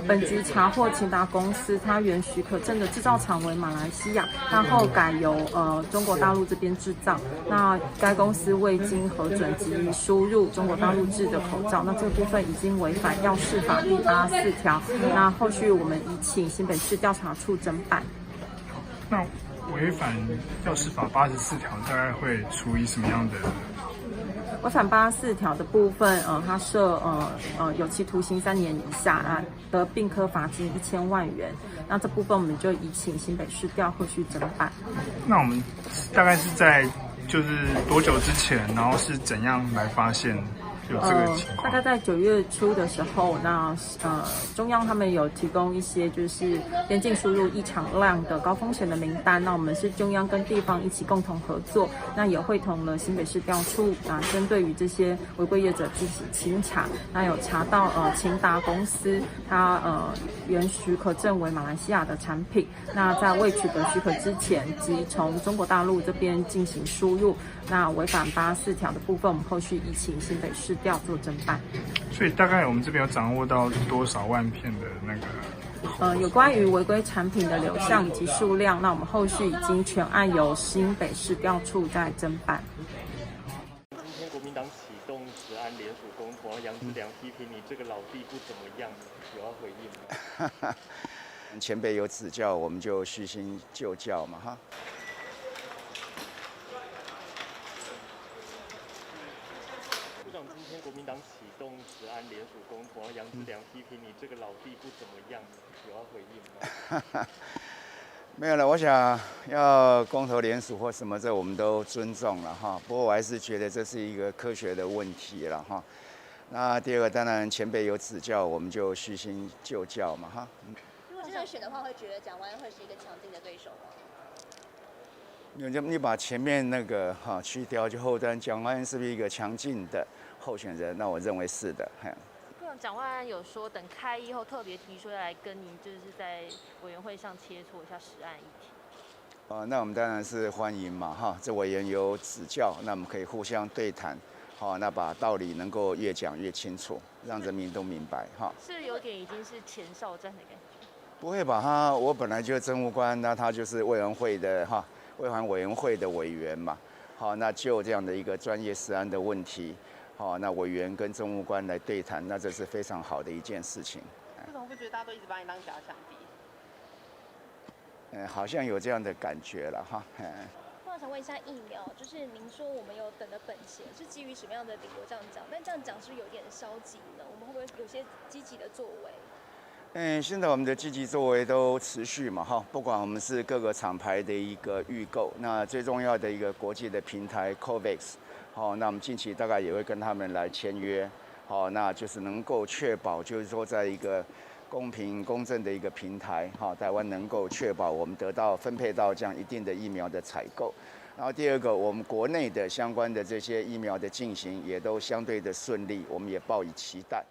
本局查获秦达公司，它原许可证的制造厂为马来西亚，但后改由中国大陆这边制造。那该公司未经核准急于输入中国大陆制的口罩，那这个部分已经违反药事法第84条。那后续我们已请新北市调查处侦办。那违反药事法84条，大概会处以什么样的？违反84条的部分，它设有期徒刑3年以下，得并科罚金1000万元。那这部分我们就已请新北市调后续侦办。那我们大概是在就是多久之前，然后是怎样来发现有这个情况？大概在9月初的时候，那中央他们有提供一些就是边境输入异常量的高风险的名单，那我们是中央跟地方一起共同合作，那也会同了新北市调处针对于这些违规业者进行清查，那有查到秦达公司它原许可证为马来西亚的产品，那在未取得许可之前，即从中国大陆这边进行输入，那违反84条的部分，我们后续已请新北市调做侦办。所以大概我们这边有掌握到多少万片的那个？有关于违规产品的流向以及数量，那我们后续已经全案由新北市调处在侦办。今天国民党启动食安联署公投，杨志良批评你这个老弟不怎么样，有要回应吗？前辈有指教，我们就虚心就教嘛哈。部长，今天国民党启动食安联署公投，杨志良批评你这个老弟不怎么样，有要回应吗？没有了，我想要公投联署或什么，这我们都尊重了哈。不过我还是觉得这是一个科学的问题了哈。那第二个，当然前辈有指教，我们就虚心就教嘛哈。如果这样选的话，会觉得蒋万安会是一个强劲的对手吗？你把前面那个去掉，就后端蒋万安是不是一个强劲的候选人？那我认为是的。蒋万安有说，等开议后特别提出要来跟您，就是在委员会上切磋一下食安议题。那我们当然是欢迎嘛哈，这委员有指教，那我们可以互相对谈，好，那把道理能够越讲越清楚，让人民都明白哈。是有点已经是前哨战的感觉。不会吧？我本来就是政务官，那他就是委员会的卫环委员会的委员嘛。好，那就这样的一个专业食安的问题。好，那委员跟政务官来对谈，那这是非常好的一件事情。为什么会觉得大家都一直把你当假想敌？好像有这样的感觉了哈。我想问一下疫苗，就是您说我们有等的本钱，是基于什么样的理由这样讲？但这样讲是不是有点消极呢？我们会不会有些积极的作为？现在我们的积极作为都持续嘛哈，不管我们是各个厂牌的一个预购，那最重要的一个国际的平台 COVAX。好，那我们近期大概也会跟他们来签约，好，那就是能够确保，就是说在一个公平公正的一个平台，好，台湾能够确保我们得到分配到这样一定的疫苗的采购。然后第二个，我们国内的相关的这些疫苗的进行也都相对的顺利，我们也抱以期待。